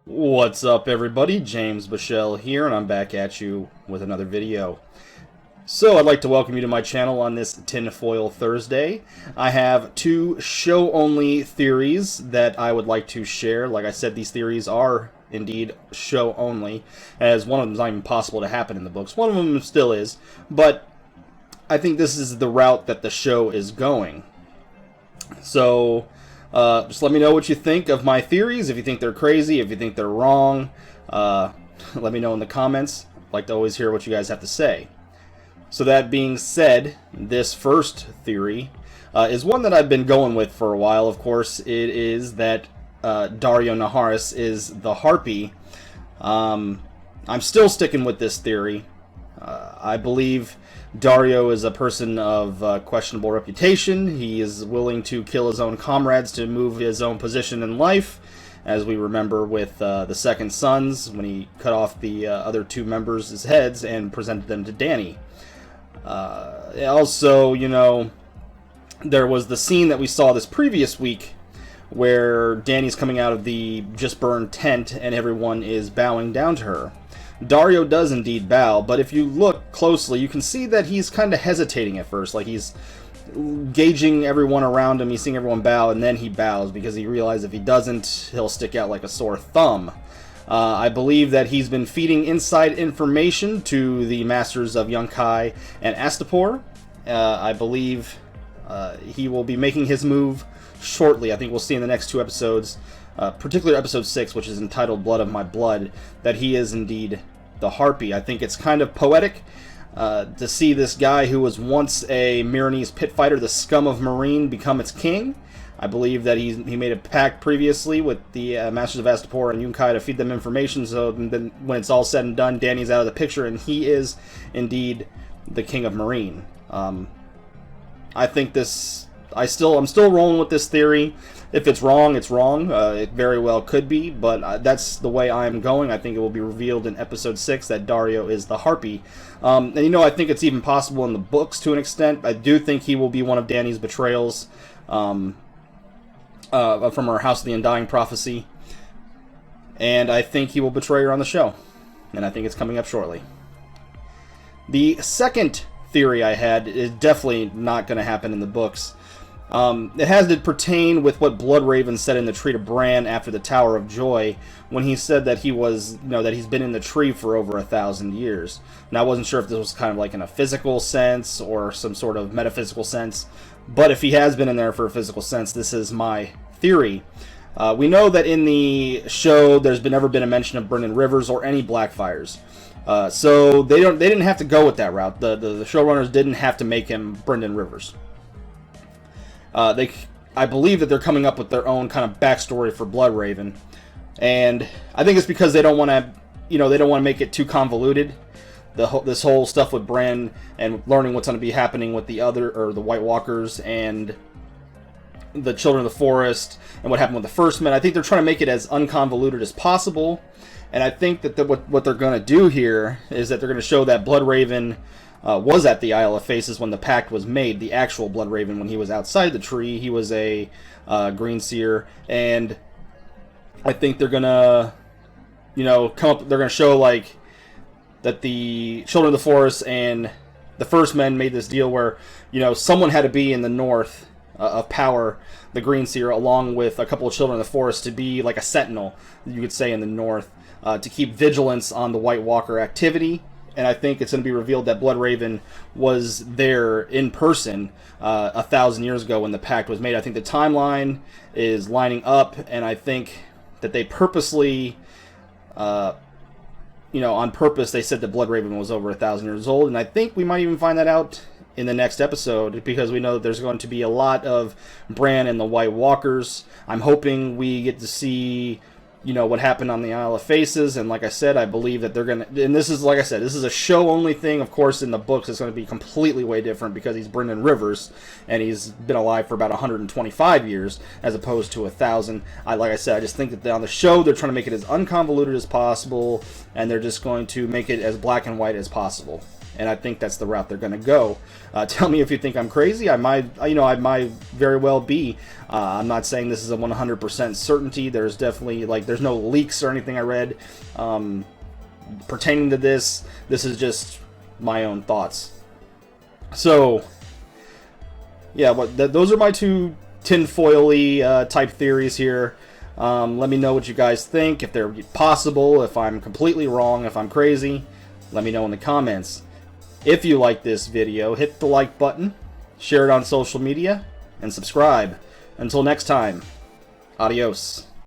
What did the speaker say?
What's up, everybody? James Bichelle here, and I'm back at you with another video. So, I'd like to welcome you to my channel on this Tinfoil Thursday. I have two show-only theories that I would like to share. Like I said, these theories are indeed show-only, as one of them is not even possible to happen in the books. One of them still is, but I think this is the route that the show is going. So, just let me know what you think of my theories. If you think they're crazy, if you think they're wrong, let me know in the comments. I'd like to always hear what you guys have to say. So that being said, this first theory is one that I've been going with for a while. Of course, it is that Daario Naharis is the Harpy. I'm still sticking with this theory. I believe Daario is a person of questionable reputation. He is willing to kill his own comrades to move his own position in life, as we remember with the Second Sons, when he cut off the other two members' heads and presented them to Dany. Also, you know, there was the scene that we saw this previous week where Dany's coming out of the just burned tent and everyone is bowing down to her. Daario does indeed bow, but if you look closely, you can see that he's kind of hesitating at first. Like, he's gauging everyone around him, he's seeing everyone bow, and then he bows because he realizes if he doesn't, he'll stick out like a sore thumb. I believe that he's been feeding inside information to the masters of Yunkai and Astapor. I believe he will be making his move shortly. I think we'll see in the next two episodes, particularly episode 6, which is entitled Blood of My Blood, that he is indeed the Harpy. I think it's kind of poetic to see this guy who was once a Myronese pit fighter, the scum of Meereen, become its king. I believe that he made a pact previously with the Masters of Astapor and Yunkai to feed them information, so then when it's all said and done, Dany's out of the picture, and he is indeed the king of Meereen. I think this... I'm still rolling with this theory. If it's wrong, it's wrong. It very well could be, but that's the way I'm going. I think it will be revealed in episode 6 that Daario is the Harpy. And you know, I think it's even possible in the books to an extent. I do think he will be one of Dany's betrayals from her House of the Undying prophecy. And I think he will betray her on the show. And I think it's coming up shortly. The second theory I had is definitely not going to happen in the books. It has to pertain with what Bloodraven said in the Tree to Bran after the Tower of Joy, when he said that he was, you know, that he's been in the tree for over 1,000 years. Now, I wasn't sure if this was kind of like in a physical sense or some sort of metaphysical sense, but if he has been in there for a physical sense, this is my theory. We know that in the show, there's never been a mention of Brendan Rivers or any Blackfires. So they didn't have to go with that route. The showrunners didn't have to make him Brendan Rivers. I believe that they're coming up with their own kind of backstory for Bloodraven, and I think it's because they don't want to, you know, they don't want to make it too convoluted. This whole stuff with Bran and learning what's going to be happening with the White Walkers and the Children of the Forest and what happened with the First Men. I think they're trying to make it as unconvoluted as possible, and I think that what they're going to do here is that they're going to show that Bloodraven was at the Isle of Faces when the Pact was made. The actual Bloodraven, when he was outside the tree, he was a green seer, and I think they're gonna, you know, they're gonna show like that the Children of the Forest and the First Men made this deal where, you know, someone had to be in the north of power, the green seer, along with a couple of Children of the Forest, to be like a sentinel, you could say, in the north, to keep vigilance on the White Walker activity. And I think it's going to be revealed that Bloodraven was there in person 1,000 years ago when the Pact was made. I think the timeline is lining up, and I think that they purposely, you know, on purpose, they said that Bloodraven was over 1,000 years old. And I think we might even find that out in the next episode, because we know that there's going to be a lot of Bran and the White Walkers. I'm hoping we get to see, you know, what happened on the Isle of Faces, and like I said, I believe that they're gonna, and this is, like I said, this is a show-only thing. Of course, in the books, it's going to be completely way different because he's Brendan Rivers, and he's been alive for about 125 years, as opposed to 1,000. Like I said, I just think that on the show, they're trying to make it as unconvoluted as possible, and they're just going to make it as black and white as possible. and I think that's the route they're going to go. Tell me if you think I'm crazy. I might very well be. I'm not saying this is a 100% certainty. There's definitely, there's no leaks or anything I read pertaining to this. This is just my own thoughts. So, yeah, those are my two tinfoil-y type theories here. Let me know what you guys think, if they're possible, if I'm completely wrong, if I'm crazy. Let me know in the comments. If you like this video, hit the like button, share it on social media, and subscribe. Until next time, adios.